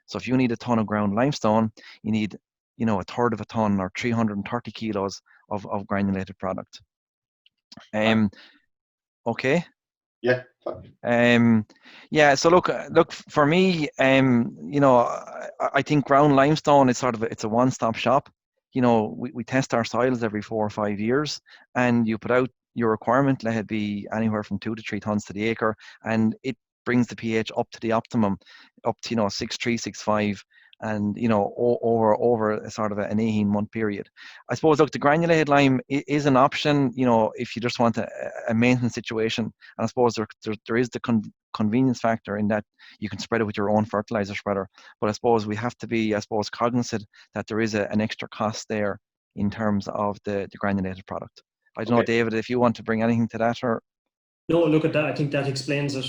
So if you need a ton of ground limestone, you need a third of a ton, or 330 kilos of granulated product. Okay. Yeah. Yeah. So look for me, I think ground limestone is it's a one-stop shop. We test our soils every 4 or 5 years, and you put out your requirement, let it be anywhere from 2 to 3 tons to the acre, and it brings the pH up to the optimum, up to 6.3, 6.5, and over a sort of an 18-month period. I suppose, look, the granulated lime is an option, if you just want a maintenance situation. And I suppose there is the convenience factor in that you can spread it with your own fertilizer spreader. But I suppose we have to be, cognizant that there is an extra cost there in terms of the granulated product. I don't know, David, if you want to bring anything to that, or... No, look at that. I think that explains it.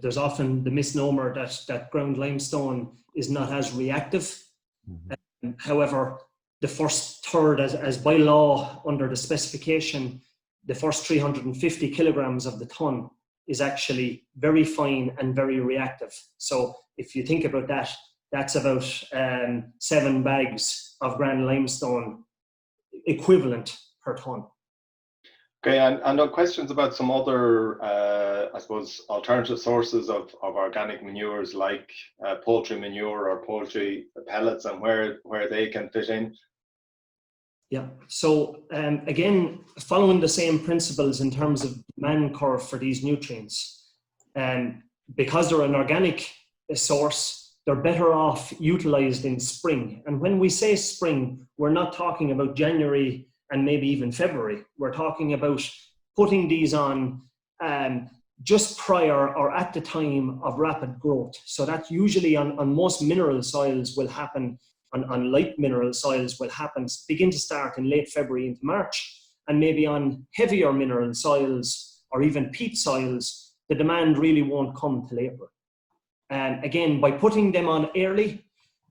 There's often the misnomer that ground limestone is not as reactive. Mm-hmm. However, the first third, as by law under the specification, the first 350 kilograms of the ton is actually very fine and very reactive. So if you think about that, that's about 7 bags of ground limestone equivalent per ton. Okay, and questions about some other, I suppose, alternative sources of organic manures, like poultry manure or poultry pellets, and where they can fit in? Yeah, so again, following the same principles in terms of demand curve for these nutrients, because they're an organic source, they're better off utilized in spring. And when we say spring, we're not talking about January and maybe even February. We're talking about putting these on just prior or at the time of rapid growth. So that usually on most mineral soils will happen, on light mineral soils will happen, begin to start in late February into March. And maybe on heavier mineral soils or even peat soils, the demand really won't come till April. And again, by putting them on early,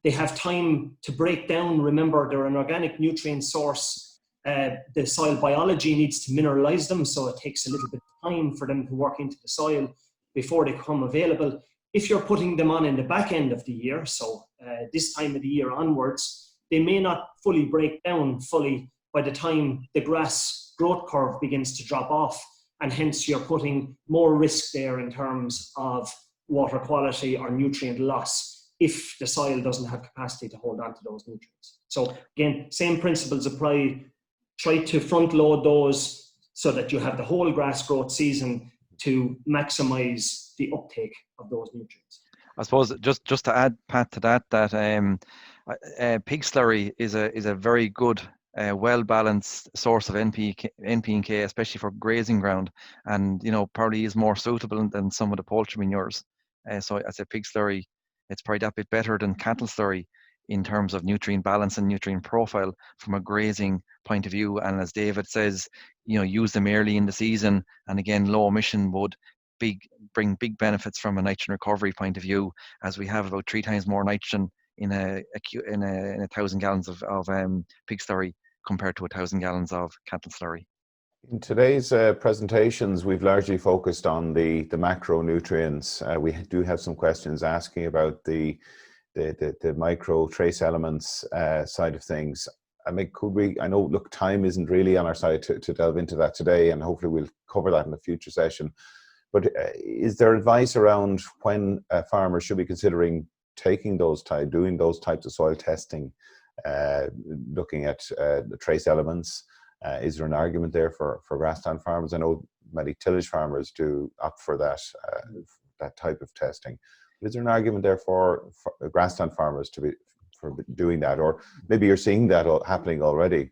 they have time to break down. Remember, they're an organic nutrient source. The soil biology needs to mineralize them, so it takes a little bit of time for them to work into the soil before they become available. If you're putting them on in the back end of the year, so this time of the year onwards, they may not fully break down fully by the time the grass growth curve begins to drop off, and hence you're putting more risk there in terms of water quality or nutrient loss if the soil doesn't have capacity to hold on to those nutrients. So again, same principles apply. Try to front load those so that you have the whole grass growth season to maximize the uptake of those nutrients. I suppose just to add, Pat, to that pig slurry is a very good, well-balanced source of NP and K, especially for grazing ground, and probably is more suitable than some of the poultry manures. So as a pig slurry, it's probably that bit better than cattle slurry in terms of nutrient balance and nutrient profile from a grazing point of view. And as David says, use them early in the season, and again, low emission would bring big benefits from a nitrogen recovery point of view, as we have about 3 times more nitrogen in a 1,000 gallons of pig slurry compared to 1,000 gallons of cattle slurry. In today's presentations, we've largely focused on the macronutrients. We do have some questions asking about the micro trace elements side of things. I mean, I know, look, time isn't really on our side to delve into that today, and hopefully we'll cover that in a future session. But is there advice around when farmers should be considering doing those types of soil testing, looking at the trace elements? Is there an argument there for grassland farmers? I know many tillage farmers do opt for that type of testing. Is there an argument there for grassland farmers for doing that, or maybe you're seeing that happening already?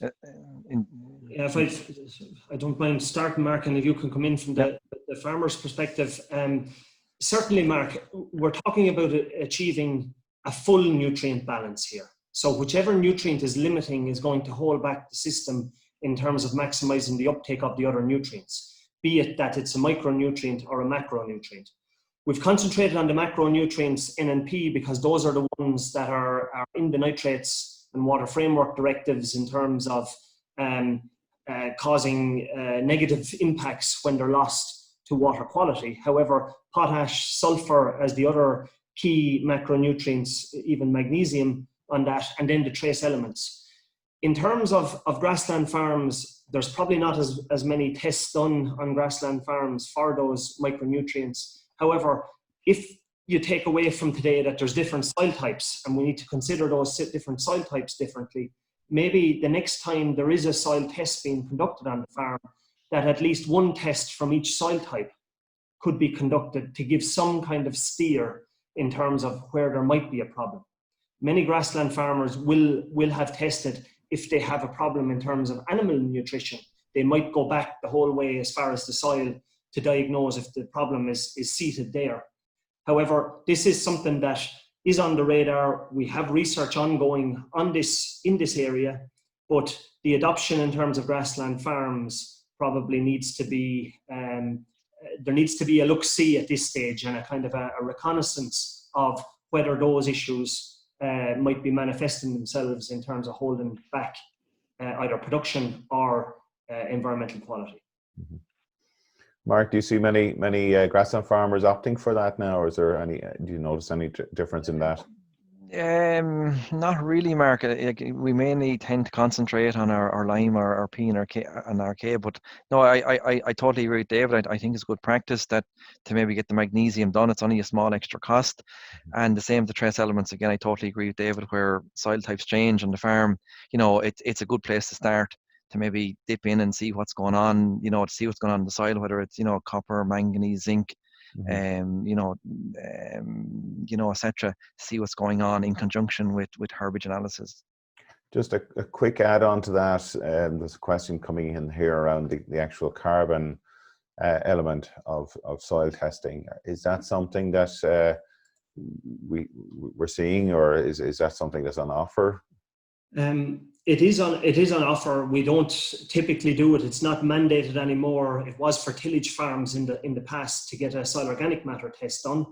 Yeah, I don't mind starting, Mark, and if you can come in from the farmer's perspective. Certainly, Mark, we're talking about achieving a full nutrient balance here. So whichever nutrient is limiting is going to hold back the system in terms of maximizing the uptake of the other nutrients, be it that it's a micronutrient or a macronutrient. We've concentrated on the macronutrients N and P because those are the ones that are in the nitrates and water framework directives in terms of causing negative impacts when they're lost to water quality. However, potash, sulfur as the other key macronutrients, even magnesium on that, and then the trace elements. In terms of grassland farms, there's probably not as many tests done on grassland farms for those micronutrients. However, if you take away from today that there's different soil types and we need to consider those different soil types differently, maybe the next time there is a soil test being conducted on the farm, that at least one test from each soil type could be conducted to give some kind of steer in terms of where there might be a problem. Many grassland farmers will have tested if they have a problem in terms of animal nutrition. They might go back the whole way as far as the soil to diagnose if the problem is seated there. However, this is something that is on the radar. We have research ongoing on this in this area, but the adoption in terms of grassland farms probably needs to be, there needs to be a look-see at this stage and a kind of a reconnaissance of whether those issues might be manifesting themselves in terms of holding back either production or environmental quality. Mm-hmm. Mark, do you see many grassland farmers opting for that now, or is there any? Do you notice any difference in that? Not really, Mark. We mainly tend to concentrate on our lime, our P, and our K. But no, I totally agree with David. I think it's good practice that to maybe get the magnesium done. It's only a small extra cost, and the same with the trace elements. Again, I totally agree with David. Where soil types change on the farm, it's a good place to start, to maybe dip in and see what's going on, to see what's going on in the soil, whether it's, copper, manganese, zinc, etc. See what's going on in conjunction with herbage analysis. Just a quick add-on to that. There's a question coming in here around the actual carbon element of soil testing. Is that something that we're seeing, or is that something that's on offer? It is on offer. We don't typically do it. It's not mandated anymore. It was for tillage farms in the past to get a soil organic matter test done.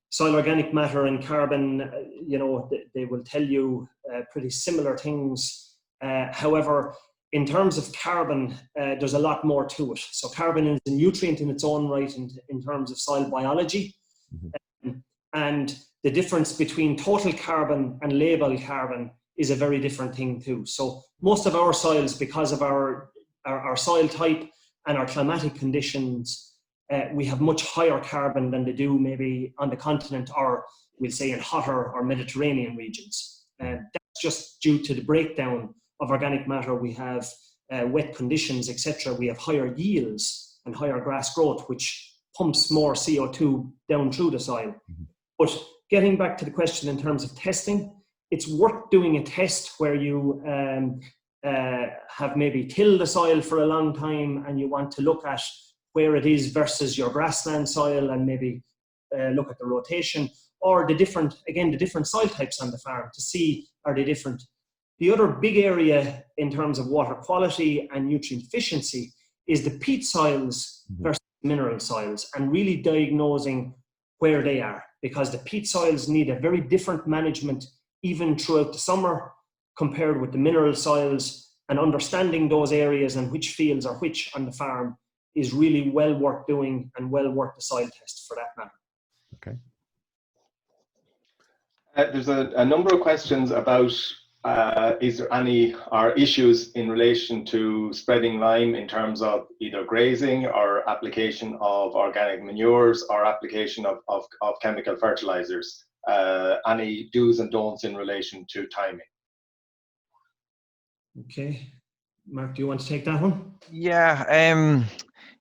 Soil organic matter and carbon, they will tell you pretty similar things. However, in terms of carbon, there's a lot more to it. So carbon is a nutrient in its own right in terms of soil biology. And the difference between total carbon and label carbon is a very different thing too. So most of our soils, because of our soil type and our climatic conditions, we have much higher carbon than they do maybe on the continent, or we'll say in hotter or Mediterranean regions. That's just due to the breakdown of organic matter. We have wet conditions, etc. We have higher yields and higher grass growth, which pumps more CO2 down through the soil. But getting back to the question in terms of testing, it's worth doing a test where you have maybe tilled the soil for a long time and you want to look at where it is versus your grassland soil, and maybe look at the rotation or the different soil types on the farm to see, are they different. The other big area in terms of water quality and nutrient efficiency is the peat soils versus mineral soils, and really diagnosing where they are, because the peat soils need a very different management even throughout the summer compared with the mineral soils, and understanding those areas and which fields are which on the farm is really well worth doing and well worth the soil test for that matter. Okay. There's a number of questions about is there any issues in relation to spreading lime in terms of either grazing or application of organic manures or application of chemical fertilizers? Any do's and don'ts in relation to timing? Okay, Mark, do you want to take that one? Yeah,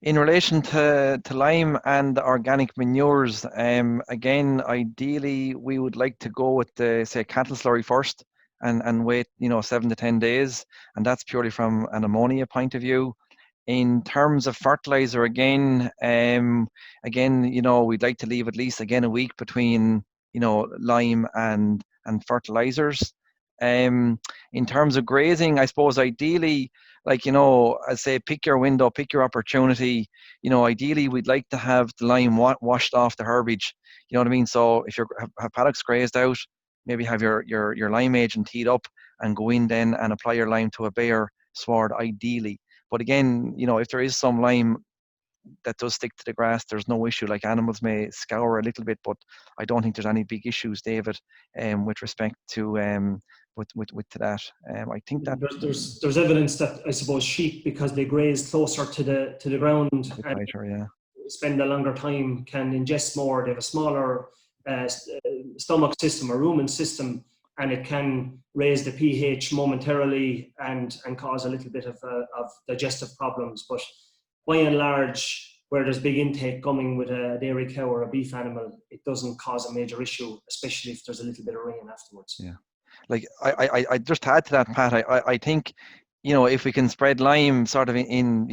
in relation to lime and organic manures, again, ideally we would like to go with the, say, cattle slurry first, and wait, 7 to 10 days. And that's purely from an ammonia point of view. In terms of fertilizer, again, we'd like to leave at least a week between, lime and fertilizers. In terms of grazing, I suppose ideally, I say, pick your window, pick your opportunity. Ideally, we'd like to have the lime washed off the herbage. You know what I mean? So if you have paddocks grazed out, maybe have your lime agent teed up and go in then and apply your lime to a bare sward, ideally. But again, if there is some lime that does stick to the grass, there's no issue. Like, animals may scour a little bit, but I don't think there's any big issues, David, with respect to with that. I think that there's evidence that, I suppose, sheep, because they graze closer to the ground and tighter, spend a longer time, can ingest more. They have a smaller stomach system or rumen system, and it can raise the pH momentarily and cause a little bit of digestive problems. But by and large, where there's big intake coming with a dairy cow or a beef animal, it doesn't cause a major issue, especially if there's a little bit of rain afterwards. Yeah. Like, I just add to that, Pat, I think, if we can spread lime sort of in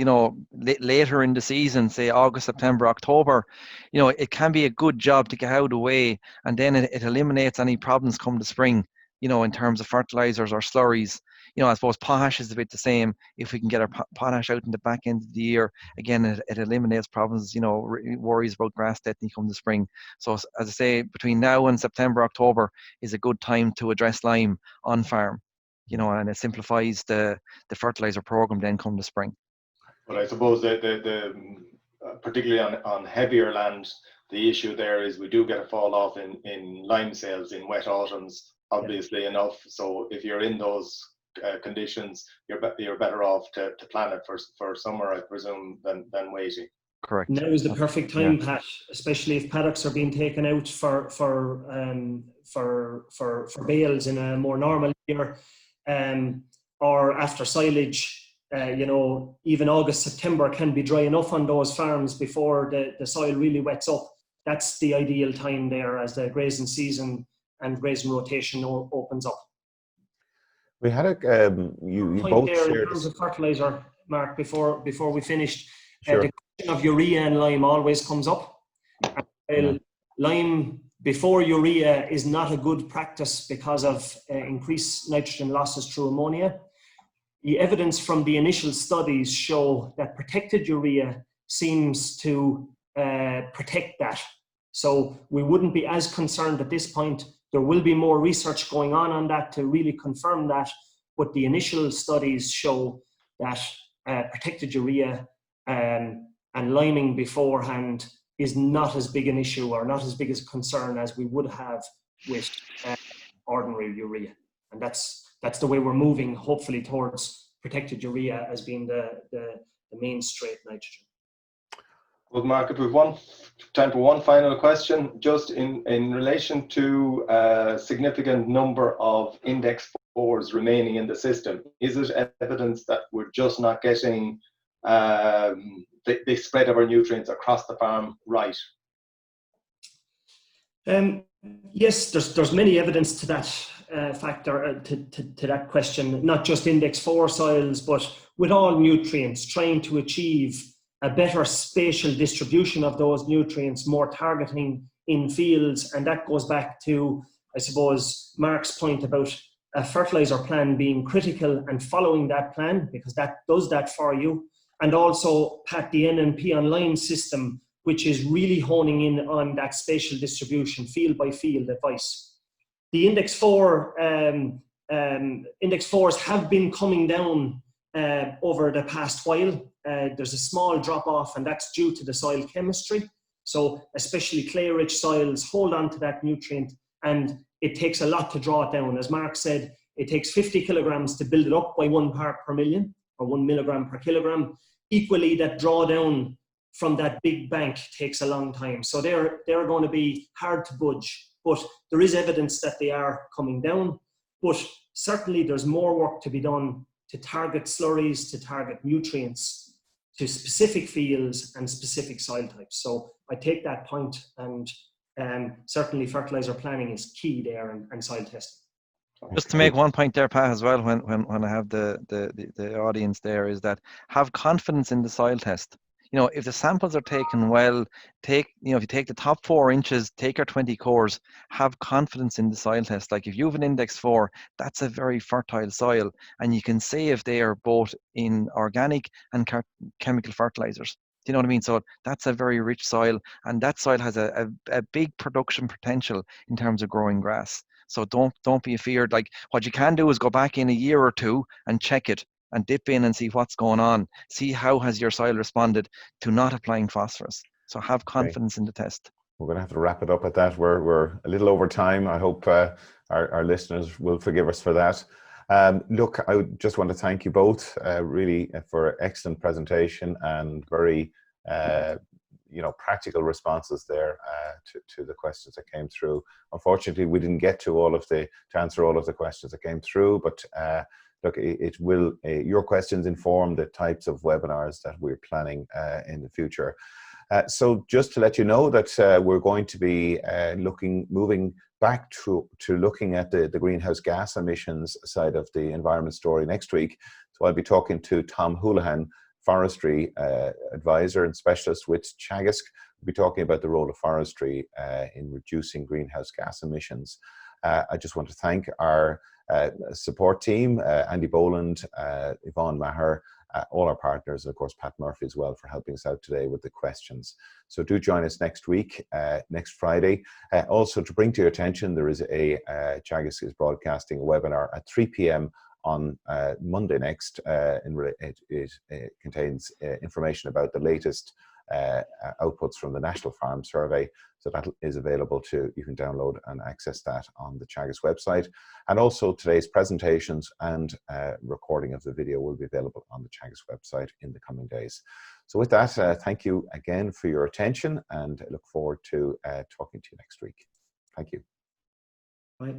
later in the season, say August, September, October, it can be a good job to get out of the way, and then it eliminates any problems come the spring, in terms of fertilizers or slurries. I suppose potash is a bit the same. If we can get our potash out in the back end of the year, again, it eliminates problems, worries about grass death come the spring. So, as I say, between now and September, October is a good time to address lime on farm, and it simplifies the fertilizer program then come the spring. Well, I suppose the particularly on heavier land, the issue there is we do get a fall off in lime sales in wet autumns, obviously enough. So if you're in those conditions, you're better off to plan it for summer, I presume, than waiting. Correct. Now is the perfect time, Pat, especially if paddocks are being taken out for bales in a more normal year, or after silage. Even August, September can be dry enough on those farms before the soil really wets up. That's the ideal time there as the grazing season and grazing rotation opens up. We had you both there shared in terms of fertilizer, Mark, before we finished. Sure. The question of urea and lime always comes up. And lime before urea is not a good practice because of increased nitrogen losses through ammonia. The evidence from the initial studies show that protected urea seems to protect that. So we wouldn't be as concerned at this point. There will be more research going on that to really confirm that, but the initial studies show that protected urea and liming beforehand is not as big an issue or not as big a concern as we would have with ordinary urea. And that's the way we're moving, hopefully, towards protected urea as being the main straight nitrogen. Well, Mark, if we've time for one final question, just in relation to a significant number of index 4s remaining in the system, is it evidence that we're just not getting the spread of our nutrients across the farm right? Yes, there's many evidence to that factor, to that question, not just index 4 soils, but with all nutrients, trying to achieve a better spatial distribution of those nutrients, more targeting in fields. And that goes back to, I suppose, Mark's point about a fertilizer plan being critical and following that plan, because that does that for you. And also, Pat, the N and P on lime system, which is really honing in on that spatial distribution, field by field advice. The index 4s have been coming down over the past while. There's a small drop off, and that's due to the soil chemistry. So especially clay-rich soils hold on to that nutrient, and it takes a lot to draw it down. As Mark said, it takes 50 kilograms to build it up by 1 part per million, or 1 milligram per kilogram. Equally, that drawdown from that big bank takes a long time. So they're going to be hard to budge, but there is evidence that they are coming down. But certainly there's more work to be done to target slurries, to target nutrients to specific fields and specific soil types. So I take that point, and certainly fertilizer planning is key there, and soil testing. Just to make one point there, Pat, as well, when I have the audience there, is that have confidence in the soil test. You know, if the samples are taken well, if you take the top 4 inches, take your 20 cores, have confidence in the soil test. Like if you have an index 4, that's a very fertile soil, and you can say if they are both in organic and chemical fertilizers. Do you know what I mean? So that's a very rich soil, and that soil has a big production potential in terms of growing grass. So don't be afeared. Like what you can do is go back in a year or two and check it and dip in and see what's going on. See how has your soil responded to not applying phosphorus. So have confidence in the test. We're going to have to wrap it up at that. We're a little over time. I hope our listeners will forgive us for that. Look, I just want to thank you both really for excellent presentation and very practical responses there to the questions that came through. Unfortunately, we didn't get to answer all of the questions that came through, but look, it will your questions inform the types of webinars that we're planning in the future. So just to let you know that we're going to be moving back to looking at the greenhouse gas emissions side of the environment story next week. So I'll be talking to Tom Houlihan, forestry advisor and specialist with Teagasc. We'll be talking about the role of forestry in reducing greenhouse gas emissions. I just want to thank our support team, Andy Boland, Yvonne Maher, all our partners, and of course Pat Murphy as well for helping us out today with the questions. So do join us next week, next Friday. Also to bring to your attention, there is Teagasc is broadcasting a webinar at 3 p.m. on Monday next. It contains information about the latest outputs from the National Farm Survey. So that is available you can download and access that on the Teagasc website. And also today's presentations and recording of the video will be available on the Teagasc website in the coming days. So with that, thank you again for your attention, and I look forward to talking to you next week. Thank you. Bye.